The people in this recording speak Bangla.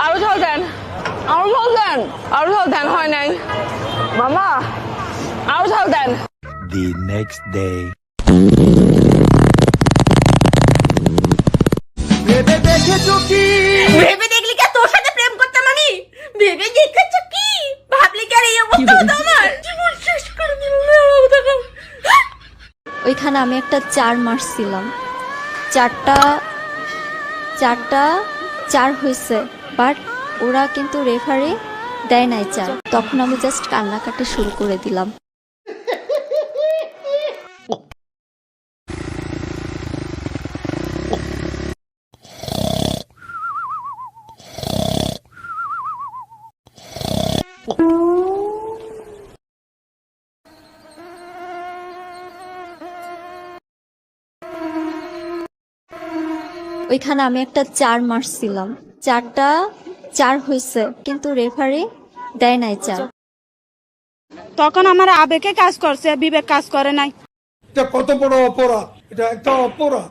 আরো ঝাল দেন, আরো ঝাল দেন, আরো ঝাল দেন, হয় নাই মামা, আরো ঝাল দেন। The next day. ভেবে দেখেছো কি? ভেবে দেখলি কি আর তোর সাথে প্রেম করতাম আমি? ভেবে দেখেছো কি? ভাবলি কি আর এই অবস্থা হতো আমার? জীবন শেষ করে দিল। ওইখানে আমি একটা 4 মারছিলাম, চারটা 4 হয়েছে, বাট ওরা কিন্তু রেফারি দেয় নাই 4। তখন আমি জাস্ট কান্নাকাটি শুরু করে দিলাম। ওইখানে আমি একটা 4 মারছিলাম, চারটা 4 হয়েছে, কিন্তু রেফারি দেয় নাই 4। তখন আমার আবেগে কাজ করছে, বিবেক কাজ করে নাই। এটা কত বড় অপরাধ, এটা একটা অপরাধ।